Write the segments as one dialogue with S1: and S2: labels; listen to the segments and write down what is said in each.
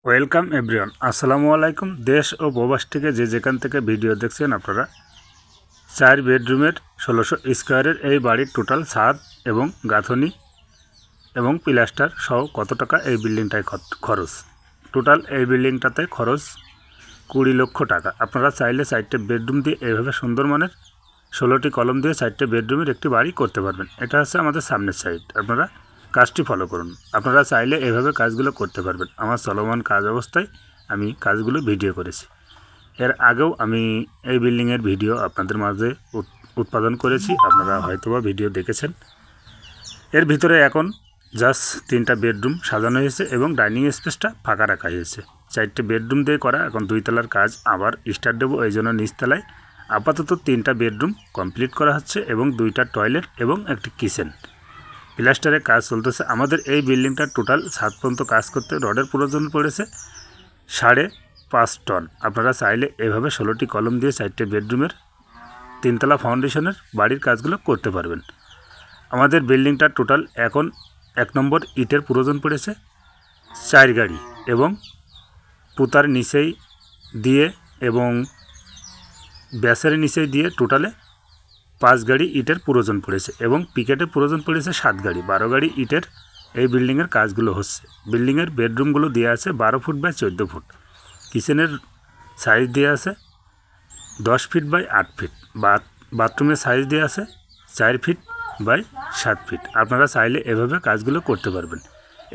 S1: Welcome everyone, আসসালামু আলাইকুম। দেশ ও প্রবাস থেকে যে যেখান থেকে ভিডিও দেখছেন আপনারা, 4 বেডরুমের 1600 স্কোয়ারের এই বাড়ির টোটাল ছাদ এবং গাঁথনি এবং প্লাস্টার সহ কত টাকা এই বিল্ডিংটায় খরচ। টোটাল এই বিল্ডিংটাতে খরচ 20 লক্ষ টাকা। আপনারা চাইলে 4টে বেডরুম দিয়ে এইভাবে সুন্দর মানের 16টি কলম দিয়ে 4টে বেডরুমের একটি বাড়ি করতে পারবেন। এটা হচ্ছে আমাদের সামনের সাইড। আপনারা কাজটি ফলো করুন। আপনারা চাইলে এভাবে কাজগুলো করতে পারবেন। আমার চলমান কাজ অবস্থায় আমি কাজগুলো ভিডিও করেছি। এর আগেও আমি এই বিল্ডিংয়ের ভিডিও আপনাদের মাঝে উৎপাদন করেছি, আপনারা হয়তোবা ভিডিও দেখেছেন। এর ভিতরে এখন জাস্ট 3টা বেডরুম সাজানো হয়েছে এবং ডাইনিং স্পেসটা ফাঁকা রাখা হয়েছে। 4টে বেডরুম দিয়ে করা, এখন 2 তলার কাজ আবার স্টার্ট দেবো। এই জন্য নিচতলায় আপাতত 3টা বেডরুম কমপ্লিট করা হচ্ছে এবং 2টা টয়লেট এবং একটি কিচেন। প্লাস্টারের কাজ চলতেছে। আমাদের এই বিল্ডিংটার টোটাল ছাদ পর্যন্ত কাজ করতে রডের প্রয়োজন পড়েছে 5.5 টন। আপনারা চাইলে এভাবে 16টি কলম দিয়ে 4টে বেডরুমের 3তলা ফাউন্ডেশনের বাড়ির কাজগুলো করতে পারবেন। আমাদের বিল্ডিংটার টোটাল এখন 1 নম্বর ইটের প্রয়োজন পড়েছে 4 গাড়ি এবং পুতার নিচেই দিয়ে এবং ব্যাসের নিচেই দিয়ে টোটালে 5 গাড়ি ইটের প্রয়োজন পড়েছে এবং পিকেটের প্রয়োজন পড়েছে 7 গাড়ি। 12 গাড়ি ইটের এই বিল্ডিংয়ের কাজগুলো হচ্ছে। বিল্ডিংয়ের বেডরুমগুলো দেওয়া আছে 12 ফুট বাই 14 ফুট। কিচেনের সাইজ দেওয়া আছে 10 ফিট বাই 8 ফিট। বাথরুমের সাইজ দেওয়া আছে 4 ফিট বাই 7 ফিট। আপনারা চাইলে এভাবে কাজগুলো করতে পারবেন।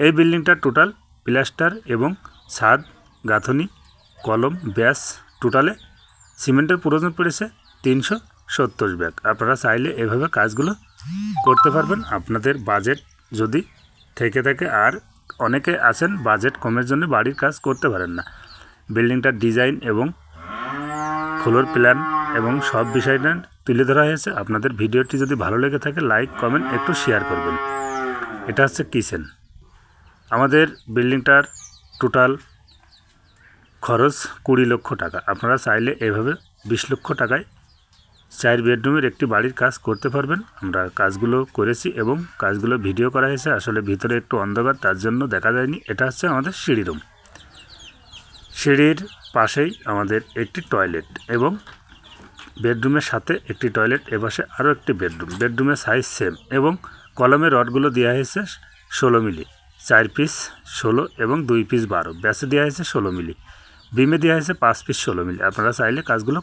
S1: এই বিল্ডিংটার টোটাল প্লাস্টার এবং ছাদ, গাঁথনি, কলম, ব্যাস টোটালে সিমেন্টের প্রয়োজন পড়েছে 370 ব্যাগ। আপনারা চাইলে এভাবে কাজগুলো করতে পারবেন। আপনাদের বাজেট যদি থেকে থাকে, আর অনেকে আছেন বাজেট কমের জন্য বাড়ির কাজ করতে পারেন না। বিল্ডিংটার ডিজাইন এবং ফ্লোর প্ল্যান এবং সব বিষয়টা তুলে ধরা হয়েছে। আপনাদের ভিডিওটি যদি ভালো লেগে থাকে লাইক কমেন্ট একটু শেয়ার করবেন। এটা হচ্ছে কিচেন। আমাদের বিল্ডিংটার টোটাল খরচ 20 লক্ষ টাকা। আপনারা চাইলে এভাবে 20 লক্ষ টাকায় 4 বেডরুমের একটি বাড়ির কাজ করতে পারবেন। আমরা কাজগুলো করেছি এবং কাজগুলো ভিডিও করা হয়েছে। আসলে ভিতরে একটু অন্ধকার, তার জন্য দেখা যায়নি। এটা হচ্ছে আমাদের সিঁড়ি রুম। সিঁড়ির পাশেই আমাদের একটি টয়লেট এবং বেডরুমের সাথে একটি টয়লেট, এপাশে আরও একটি বেডরুম। বেডরুমের সাইজ সেম এবং কলমের রডগুলো দেওয়া হয়েছে 16 মিলি, 4 পিস 16 এবং 2 পিস 12। ব্যাসে দেওয়া হয়েছে 16 মিলি, বিমে দেওয়া হয়েছে 5 পিস 16 মিলি। আপনারা চাইলে কাজগুলো